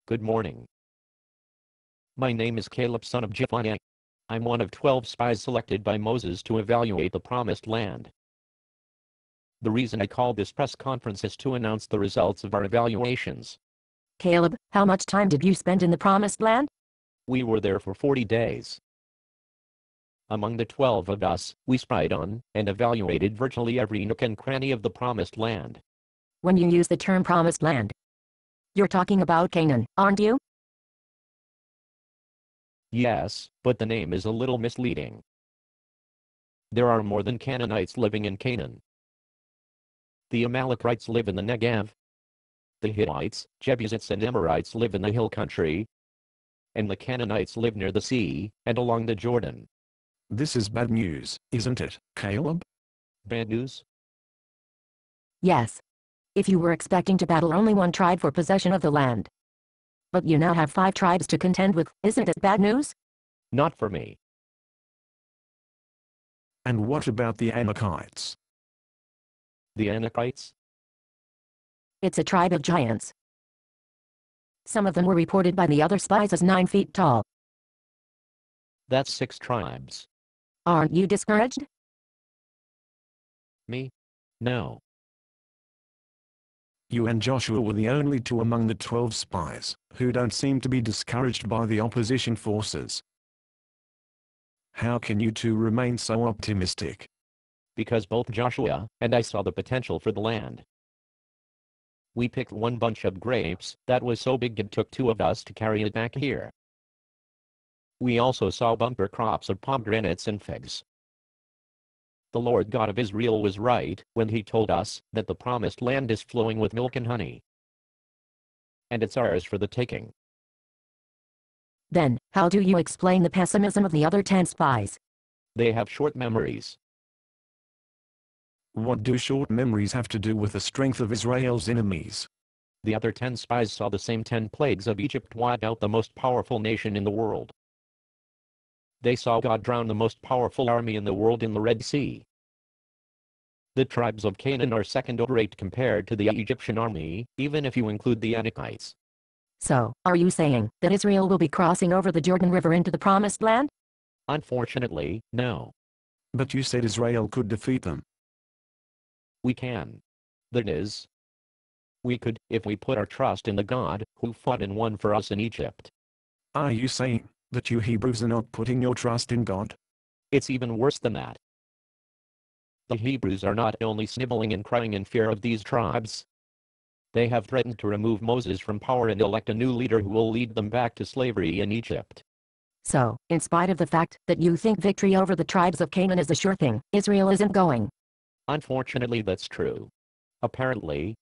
Good morning. My name is Caleb, son of Jephunneh. I'm one of 12 spies selected by Moses to evaluate the promised land. The reason I called this press conference is to announce the results of our evaluations. Caleb, how much time did you spend in the promised land? We were there for 40 days. Among the 12 of us, we spied on and evaluated virtually every nook and cranny of the promised land. When you use the term promised land, you're talking about Canaan, aren't you? Yes, but the name is a little misleading. There are more than Canaanites living in Canaan. The Amalekites live in the Negev. The Hittites, Jebusites and Amorites live in the hill country. And the Canaanites live near the sea, and along the Jordan. This is bad news, isn't it, Caleb? Bad news? Yes. If you were expecting to battle only one tribe for possession of the land. But you now have 5 tribes to contend with, isn't it bad news? Not for me. And what about the Anakites? The Anakites? It's a tribe of giants. Some of them were reported by the other spies as 9 feet tall. That's 6 tribes. Aren't you discouraged? Me? No. You and Joshua were the only 2 among the 12 spies who don't seem to be discouraged by the opposition forces. How can you 2 remain so optimistic? Because both Joshua and I saw the potential for the land. We picked one bunch of grapes that was so big it took 2 of us to carry it back here. We also saw bumper crops of pomegranates and figs. The Lord God of Israel was right when he told us that the promised land is flowing with milk and honey. And it's ours for the taking. Then, how do you explain the pessimism of the other 10 spies? They have short memories. What do short memories have to do with the strength of Israel's enemies? The other 10 spies saw the same 10 plagues of Egypt wipe out the most powerful nation in the world. They saw God drown the most powerful army in the world in the Red Sea. The tribes of Canaan are second-rate compared to the Egyptian army, even if you include the Anakites. So, are you saying that Israel will be crossing over the Jordan River into the promised land? Unfortunately, no. But you said Israel could defeat them. We can. That is, we could, if we put our trust in the God who fought and won for us in Egypt. Are you saying that you Hebrews are not putting your trust in God? It's even worse than that. The Hebrews are not only sniveling and crying in fear of these tribes. They have threatened to remove Moses from power and elect a new leader who will lead them back to slavery in Egypt. So, in spite of the fact that you think victory over the tribes of Canaan is a sure thing, Israel isn't going. Unfortunately, that's true. Apparently,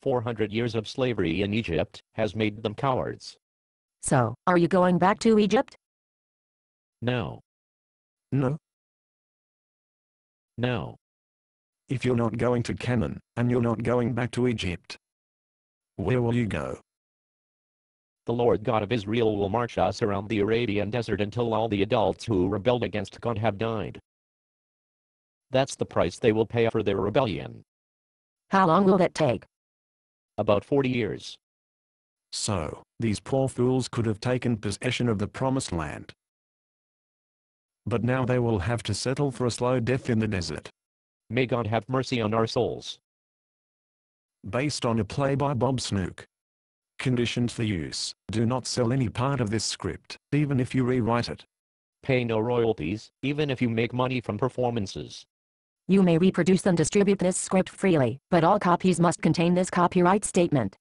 400 years of slavery in Egypt has made them cowards. So, are you going back to Egypt? No. No. No. If you're not going to Canaan, and you're not going back to Egypt, where will you go? The Lord God of Israel will march us around the Arabian desert until all the adults who rebelled against God have died. That's the price they will pay for their rebellion. How long will that take? About 40 years. So, these poor fools could have taken possession of the promised land. But now they will have to settle for a slow death in the desert. May God have mercy on our souls. Based on a play by Bob Snook. Conditions for use: do not sell any part of this script, even if you rewrite it. Pay no royalties, even if you make money from performances. You may reproduce and distribute this script freely, but all copies must contain this copyright statement.